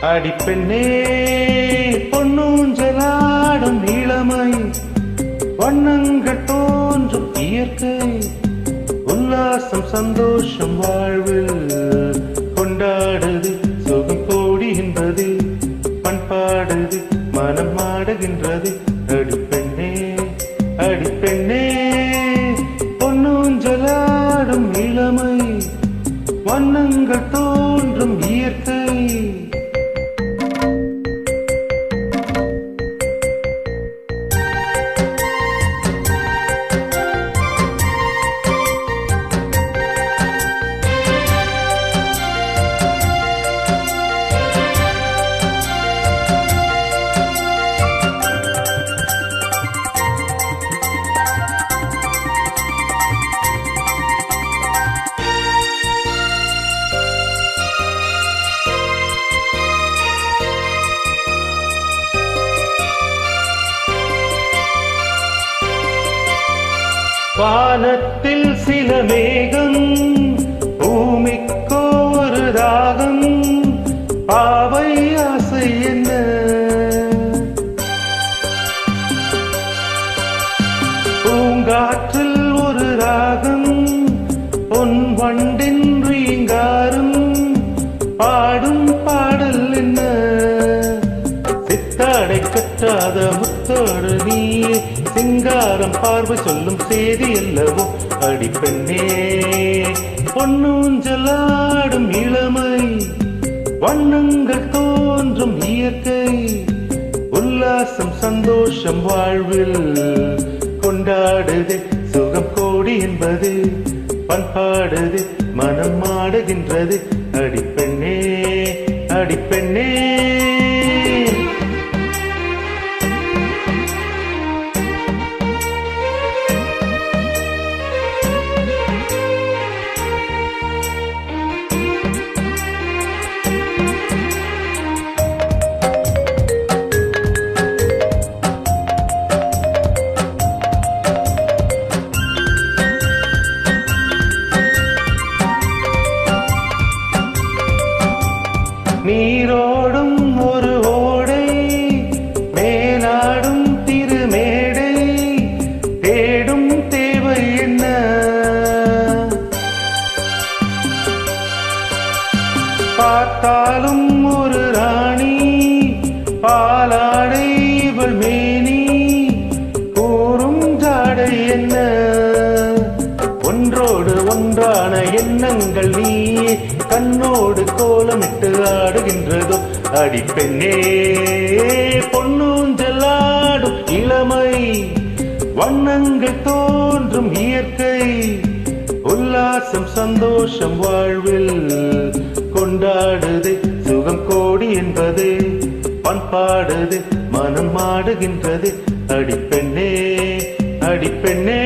அடிப்பெண்ணே பொன்னூஞ்சலாடும் இளமை, வண்ணங்கள் தோன்றும் இயற்கை, உல்லாசம் சந்தோஷம் வாழ்வில் கொண்டாடுது, சுகம் கோடுகின்றது, பண்பாடுது, மனம் ஆடுகின்றது. அடிப்பெண்ணே அடிப்பெண்ணே பொன்னூஞ்சலாடும் இளமை, வண்ணங்கள் தோன்றும் இயற்கை. வானத்தில் சில மேகம், பூமிக்கோ ஒரு ராகம், பாவை ஆசை என்ன, பூங்காற்றில் ஒரு ராகம், பொன் வண்டின் ரீங்காரம், பாடும் பாடல் என்ன, சித்தாடை கட்டாத முத்தோடு நீ, சிங்காரம் பார்வை சொல்லும் செய்தி அல்லவோ. அடிப்பெண்ணே பொன்னூஞ்சலாடும் இளமை, வண்ணங்கள் தோன்றும் இயற்கை, உல்லாசம் சந்தோஷம் வாழ்வில் கொண்டாடுது, சுகம் கோடி என்பது, பண்பாடுது, மனம் ஆடுகின்றது. அடிப்பெண்ணே அடிப்பெண்ணே நீரோடும் ஒரு ஓடை, மேலாடும் திருமேடை, தேடும் தேவை என்ன, பார்த்தாலும் ஒரு ராணி, பாலாடை இவள் மேனி, கூறும் ஜாடை என்ன, ஒன்றோடு ஒன்றான எண்ணங்கள் நீயே, கண்ணோடு கோலமிட்டு ஆடுகின்றதோ. அடிப்பெண்ணே பொன்னூஞ்சலாடும் இளமை, வண்ணங்கள் தோன்றும் இயற்கை, உல்லாசம் சந்தோஷம் வாழ்வில் கொண்டாடுது, சுகம் கோடி என்பது, பண்பாடுது, மனம் ஆடுகின்றது. அடிப்பெண்ணே அடிப்பெண்ணே